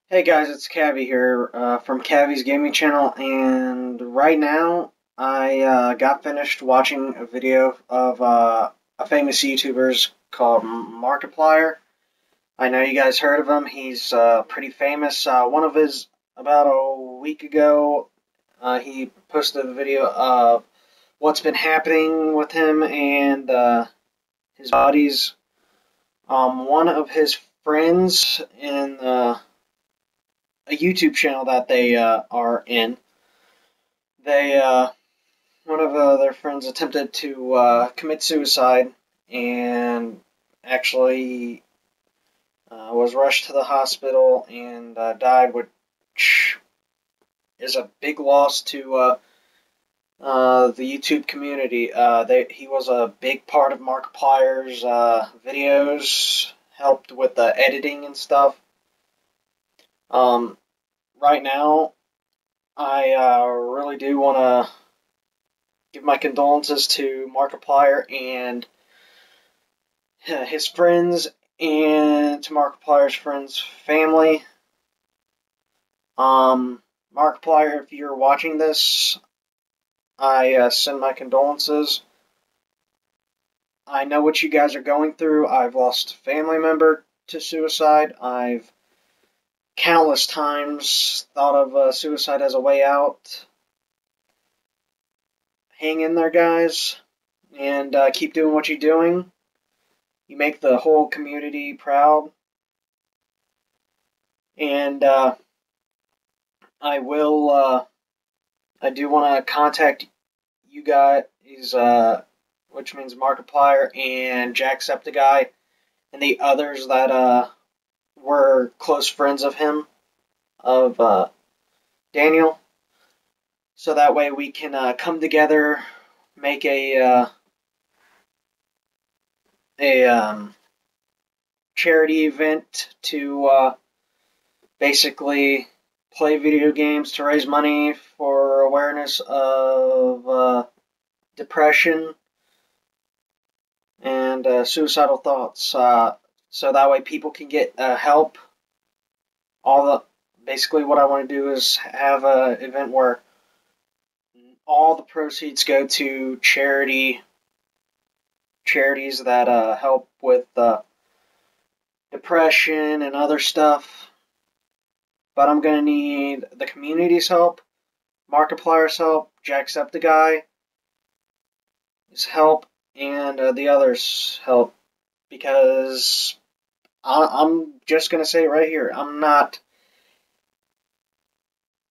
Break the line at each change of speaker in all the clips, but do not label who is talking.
Hey guys, it's Cavi here from Cavi's Gaming Channel, and right now I got finished watching a video of a famous YouTuber called Markiplier. I know you guys heard of him. He's pretty famous. One of his, about a week ago, he posted a video of what's been happening with him and his buddies. One of his friends in a YouTube channel that they are in. They One of their friends attempted to commit suicide and actually was rushed to the hospital and died, which is a big loss to the YouTube community. He was a big part of Markiplier's videos, helped with the editing and stuff. Um, right now, I really do want to give my condolences to Markiplier and his friends, and to Markiplier's friends' family. Markiplier, if you're watching this, I send my condolences. I know what you guys are going through. I've lost a family member to suicide. I've countless times thought of suicide as a way out. Hang in there, guys, and keep doing what you're doing. You make the whole community proud. And I will, I do want to contact you guys, which means Markiplier and Jacksepticeye, and the others that were close friends of him, of Daniel, so that way we can come together, make a charity event to basically play video games to raise money for awareness of depression and suicidal thoughts, so that way people can get help. Basically what I want to do is have an event where all the proceeds go to charities that help with depression and other stuff. But I'm going to need the community's help, Markiplier's help, Jacksepticeye's help, and the others' help. Because I'm just going to say right here, I'm not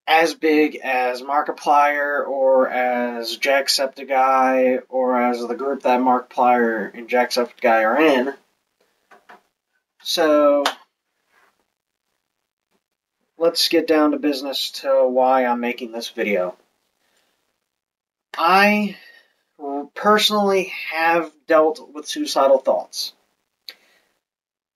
as big as Markiplier or as Jacksepticeye or as the group that Markiplier and Jacksepticeye are in. So let's get down to business to why I'm making this video. I personally have dealt with suicidal thoughts.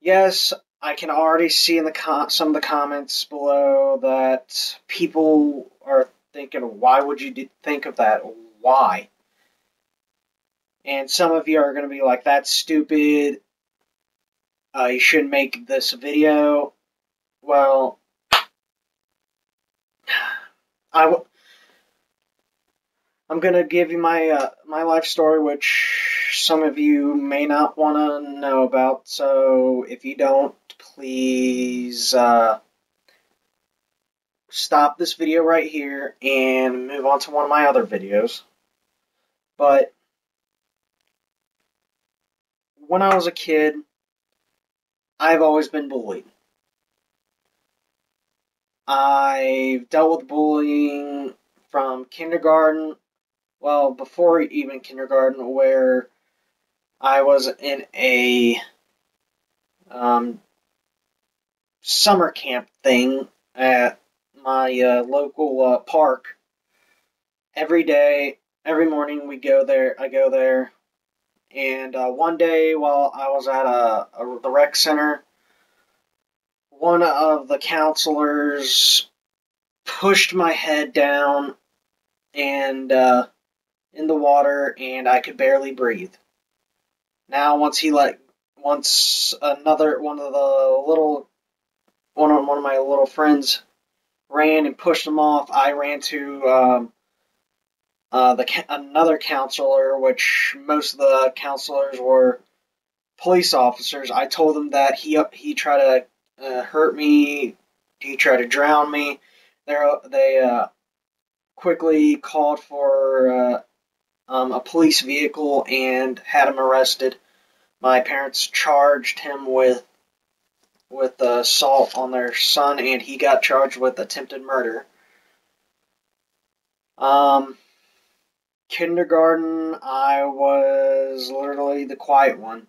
Yes, I can already see in some of the comments below that people are thinking, why would you think of that? Why? And some of you are going to be like, that's stupid. You shouldn't make this video. Well, I'm going to give you my life story, which some of you may not want to know about. So if you don't, please stop this video right here and move on to one of my other videos. But when I was a kid, I've always been bullied. I've dealt with bullying from kindergarten, well, before even kindergarten, where I was in a summer camp thing at my local park. Every day, every morning I go there, and one day while I was at the rec center, one of the counselors pushed my head down and in the water, and I could barely breathe. Now, once another one of the one of my little friends ran and pushed him off. I ran to another counselor, which most of the counselors were police officers. I told them that he tried to hurt me. He tried to drown me. They quickly called for a police vehicle and had him arrested. My parents charged him with assault on their son, and he got charged with attempted murder. Kindergarten, I was literally the quiet one.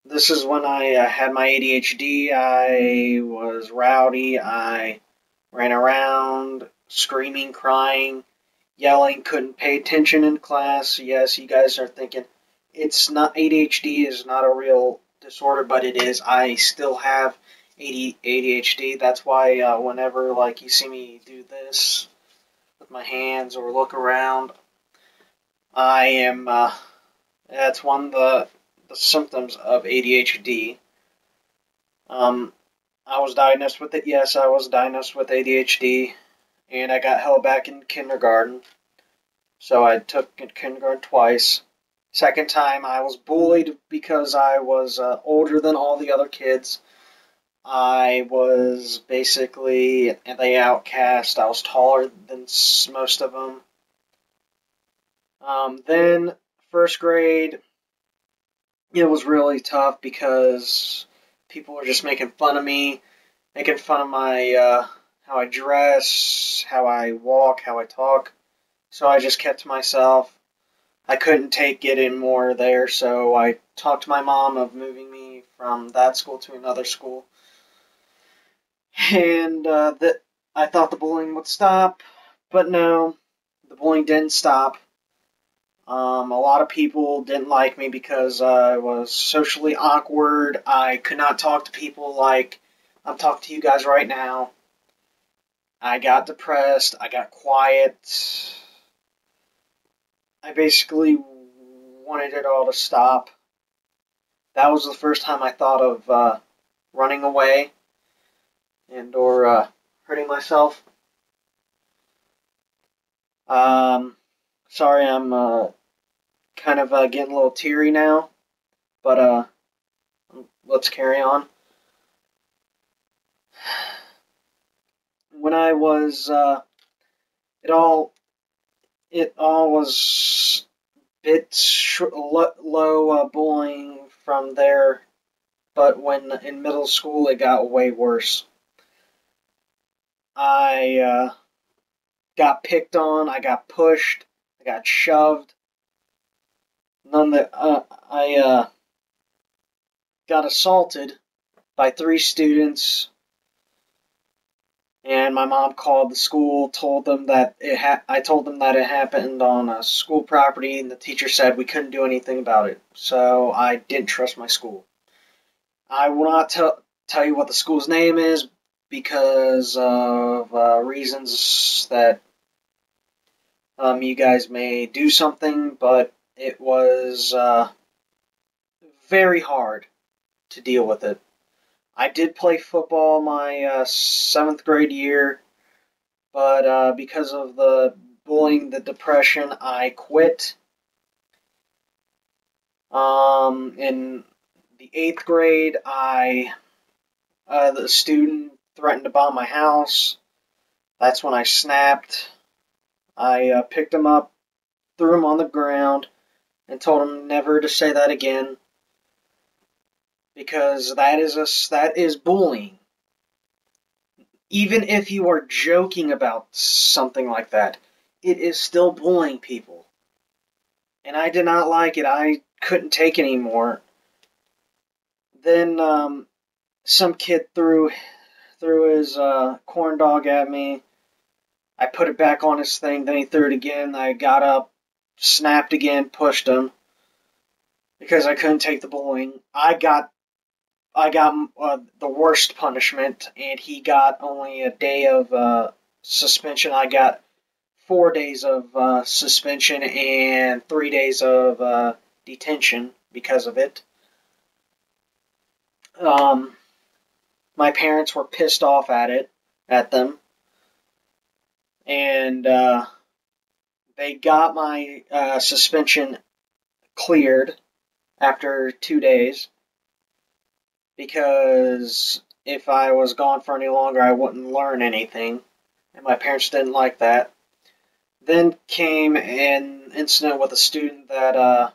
This is when I had my ADHD. I was rowdy. I ran around, screaming, crying, yelling, couldn't pay attention in class. Yes, you guys are thinking it's not, ADHD is not a real disorder, but it is. I still have ADHD. That's why whenever like you see me do this with my hands or look around, I am. That's one of the symptoms of ADHD. I was diagnosed with it. Yes, I was diagnosed with ADHD, and I got held back in kindergarten. So I took kindergarten twice. Second time, I was bullied because I was older than all the other kids. I was basically the outcast. I was taller than most of them. Then first grade, it was really tough because people were just making fun of me, making fun of my how I dress, how I walk, how I talk. So I just kept to myself. I couldn't take it anymore there, so I talked to my mom of moving me from that school to another school. And that I thought the bullying would stop, but no, the bullying didn't stop. A lot of people didn't like me because I was socially awkward. I could not talk to people like I'm talking to you guys right now. I got depressed. I got quiet. I basically wanted it all to stop. That was the first time I thought of running away and or hurting myself. Sorry, I'm kind of getting a little teary now, but let's carry on. When I was, it all was bit low bullying from there, but when in middle school it got way worse. I got picked on, I got pushed, I got shoved. I got assaulted by 3 students, and my mom called the school, told them that I told them that it happened on a school property, and the teacher said we couldn't do anything about it. So I didn't trust my school. I will not tell you what the school's name is because of reasons that you guys may do something, but it was very hard to deal with it. I did play football my 7th grade year, but because of the bullying, the depression, I quit. In the 8th grade, the student threatened to bomb my house. That's when I snapped. I picked him up, threw him on the ground, and told him never to say that again, because that is bullying. Even if you are joking about something like that, it is still bullying people. And I did not like it. I couldn't take it anymore. Then some kid threw his corn dog at me. I put it back on his thing. Then he threw it again. I got up, snapped again, pushed him because I couldn't take the bullying. I got the worst punishment, and he got only a day of suspension. I got 4 days of suspension and 3 days of detention because of it. My parents were pissed off at them, and they got my suspension cleared after 2 days, because if I was gone for any longer, I wouldn't learn anything, and my parents didn't like that. Then came an incident with a student that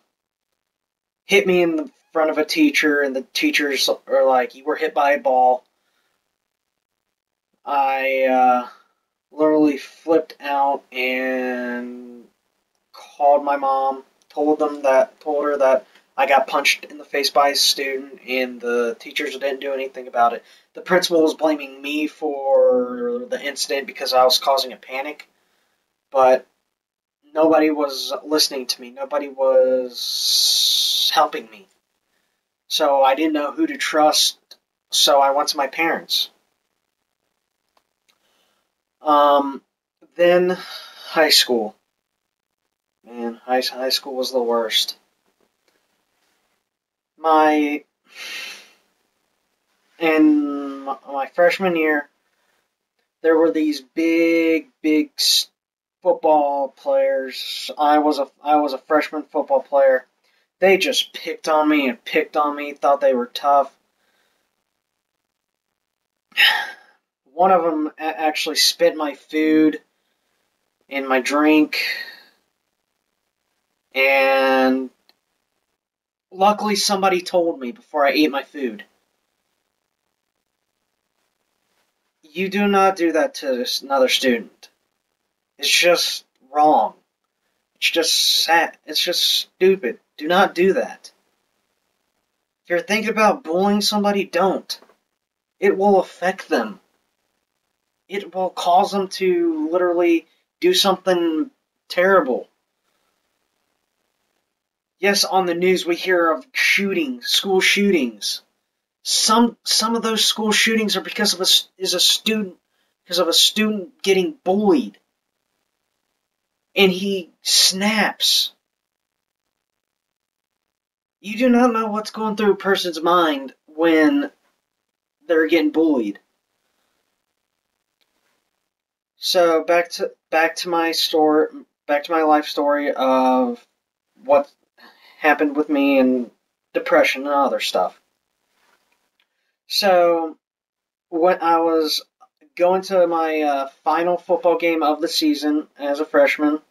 hit me in the front of a teacher, and the teachers are like, "You were hit by a ball." I literally flipped out and called my mom, told her that I got punched in the face by a student, and the teachers didn't do anything about it. The principal was blaming me for the incident because I was causing a panic, but nobody was listening to me. Nobody was helping me. So I didn't know who to trust, so I went to my parents. Um, then high school. Man, high school was the worst. My in my freshman year, there were these big football players. I was a freshman football player. They just picked on me and picked on me. Thought they were tough. One of them actually spit my food in my drink, and luckily somebody told me before I ate my food. You do not do that to another student. It's just wrong. It's just sad. It's just stupid. Do not do that. If you're thinking about bullying somebody, don't. It will affect them. It will cause them to literally do something terrible. Yes, on the news we hear of shootings, school shootings. Some of those school shootings are because of a student getting bullied, and he snaps. You do not know what's going through a person's mind when they're getting bullied. So back to my story, back to my life story of what happened with me and depression and other stuff. So when I was going to my final football game of the season as a freshman,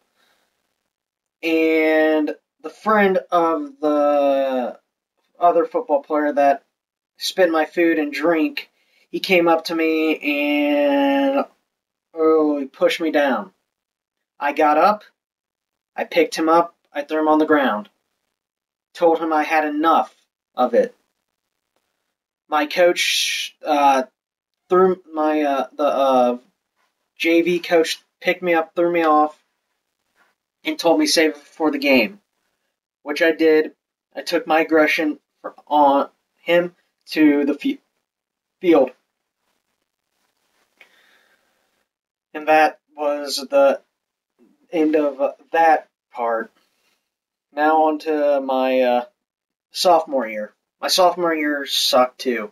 and the friend of the other football player that spit my food and drink, he came up to me and he pushed me down. I got up, I picked him up, I threw him on the ground, told him I had enough of it. My coach threw the JV coach picked me up, threw me off, and told me save it for the game, which I did. I took my aggression on him to the field, and that was the end of that part. Now on to my sophomore year. My sophomore year sucked too.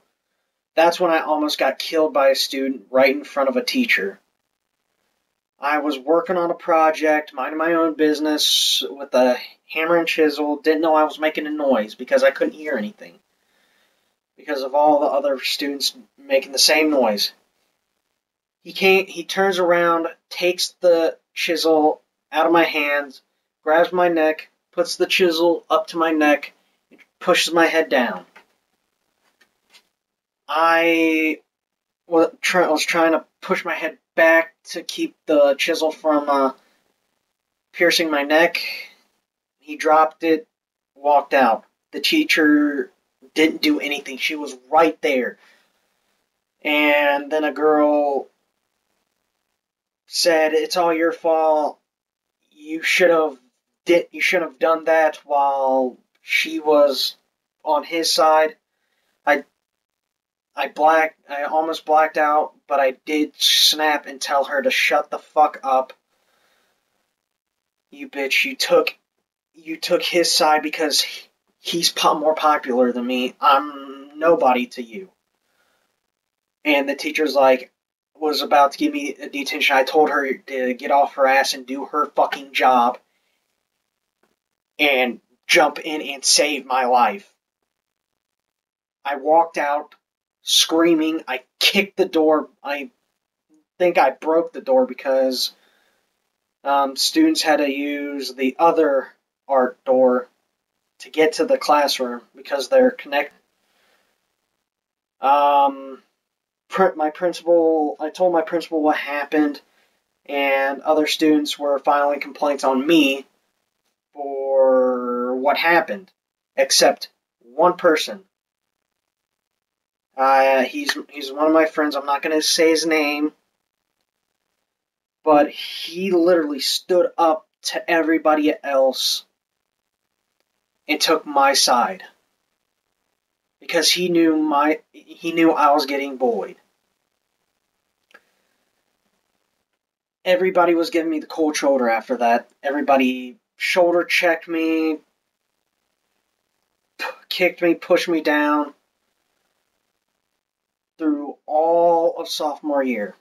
That's when I almost got killed by a student right in front of a teacher. I was working on a project, minding my own business with a hammer and chisel, didn't know I was making a noise because I couldn't hear anything, because of all the other students making the same noise. He turns around, takes the chisel out of my hands, grabs my neck, puts the chisel up to my neck, and pushes my head down. I was trying to push my head back to keep the chisel from piercing my neck. He dropped it, walked out. The teacher didn't do anything. She was right there. And then a girl said, "It's all your fault. You should have done that while she was on his side." I almost blacked out, but I did snap and tell her to shut the fuck up. "You bitch, you took his side because he's more popular than me. I'm nobody to you." and the teacher's like, was about to give me a detention. I told her to get off her ass and do her fucking job and jump in and save my life. I walked out screaming. I kicked the door. I think I broke the door because students had to use the other art door to get to the classroom because they're connected. My principal, I told my principal what happened, and other students were filing complaints on me for what happened, except one person. He's one of my friends. I'm not going to say his name, but he literally stood up to everybody else and took my side because he knew I was getting bullied. Everybody was giving me the cold shoulder after that. Everybody shoulder checked me, kicked me, pushed me down through all of sophomore year.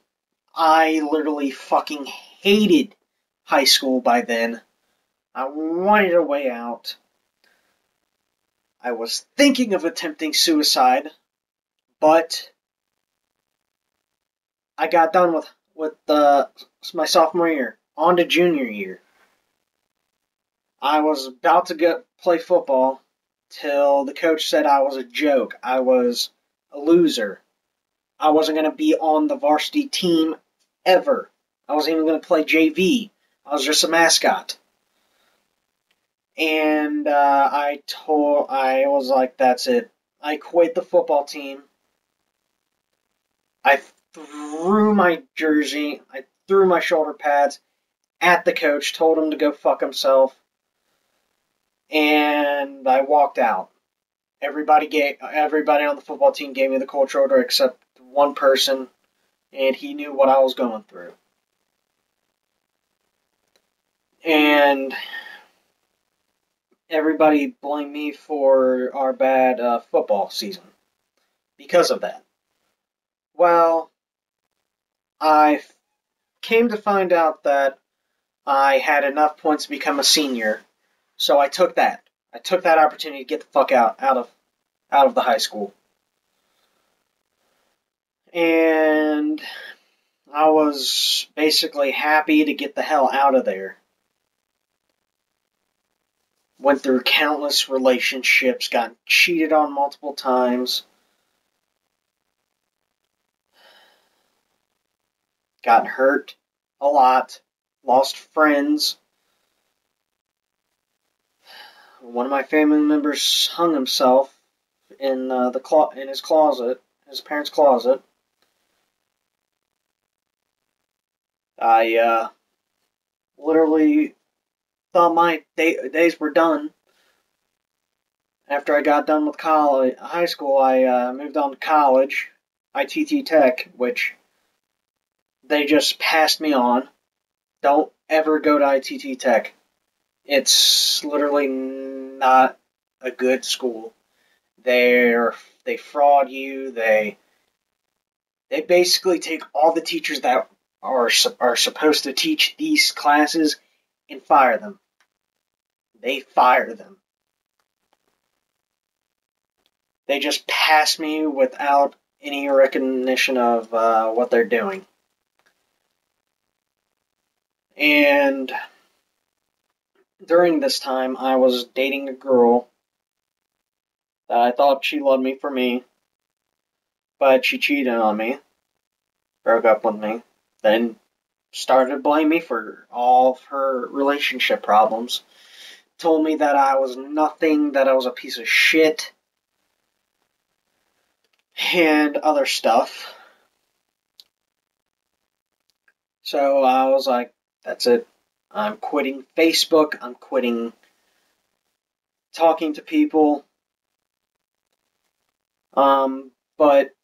I literally fucking hated high school by then. I wanted a way out. I was thinking of attempting suicide, but I got done with my sophomore year. On to junior year. I was about to play football till the coach said I was a joke. I was a loser. I wasn't going to be on the varsity team ever. I wasn't even going to play JV. I was just a mascot. And I was like, that's it. I quit the football team. I threw my jersey, I threw my shoulder pads at the coach, told him to go fuck himself, and I walked out. Everybody on the football team gave me the cold shoulder except one person, and he knew what I was going through. And everybody blamed me for our bad football season because of that. Well, I came to find out that I had enough points to become a senior, so I took that. I took that opportunity to get the fuck out of the high school. And I was basically happy to get the hell out of there. Went through countless relationships, got cheated on multiple times, got hurt a lot, lost friends. One of my family members hung himself in his closet, his parents' closet. I literally thought my days were done. After I got done with high school, I moved on to college, ITT Tech, which they just passed me on. Don't ever go to ITT Tech. It's literally not a good school. They fraud you. They basically take all the teachers that are supposed to teach these classes and fire them. They fire them. They just pass me without any recognition of what they're doing. And during this time, I was dating a girl that I thought she loved me for me, but she cheated on me, broke up with me, then started to blame me for all of her relationship problems, told me that I was nothing, that I was a piece of shit, and other stuff. So I was like, that's it. I'm quitting Facebook. I'm quitting talking to people. But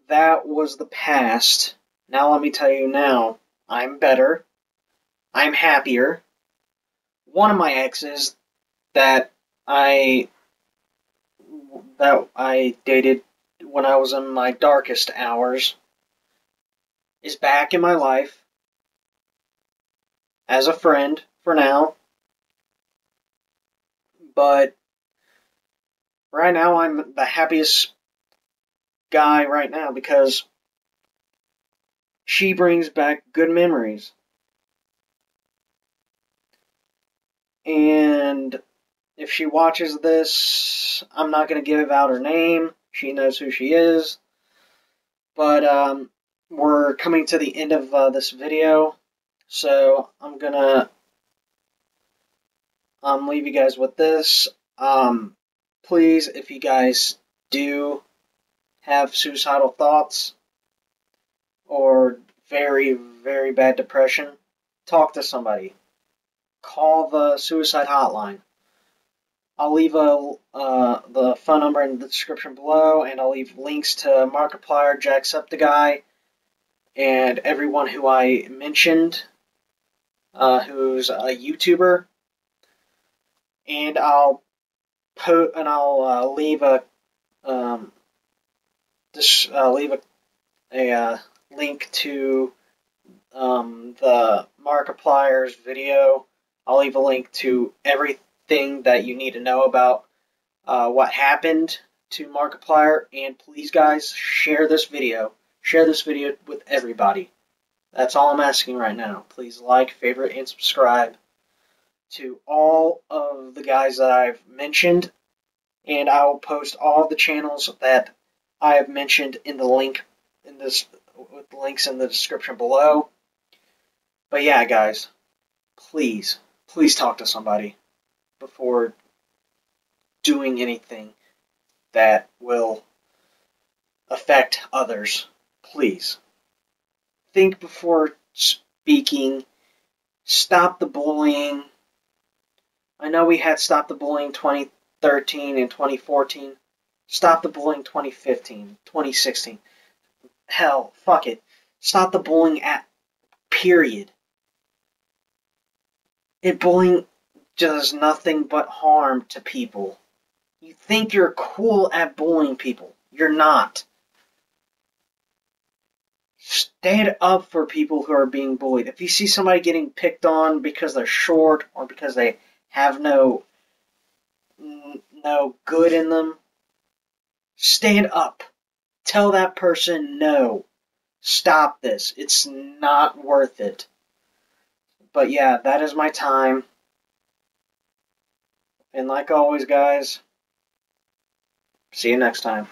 that was the past. Now let me tell you now, I'm better. I'm happier. One of my exes that I dated when I was in my darkest hours, is back in my life as a friend for now. But right now, I'm the happiest guy right now because she brings back good memories. And if she watches this, I'm not going to give out her name. She knows who she is. But we're coming to the end of this video. So I'm going to leave you guys with this. Please, if you guys do have suicidal thoughts or very, very bad depression, talk to somebody. Call the suicide hotline. I'll leave the phone number in the description below, and I'll leave links to Markiplier, Jacksepticeye, and everyone who I mentioned, who's a YouTuber. And I'll leave a link to the Markiplier's video. I'll leave a link to everything that you need to know about what happened to Markiplier. And please, guys, share this video. Share this video with everybody. That's all I'm asking right now. Please like, favorite, and subscribe to all of the guys that I've mentioned. And I will post all the channels that I have mentioned in the link in this, with links in the description below. But yeah, guys, please talk to somebody before doing anything that will affect others. Please think before speaking. Stop the bullying. I know we had Stop the Bullying 2013 and 2014. Stop the Bullying 2015, 2016. Hell, fuck it. Stop the bullying at period. Bullying does nothing but harm to people. You think you're cool at bullying people. You're not. Stand up for people who are being bullied. If you see somebody getting picked on because they're short or because they have no good in them, stand up. Tell that person no. Stop this. It's not worth it. But yeah, that is my time. And like always, guys, see you next time.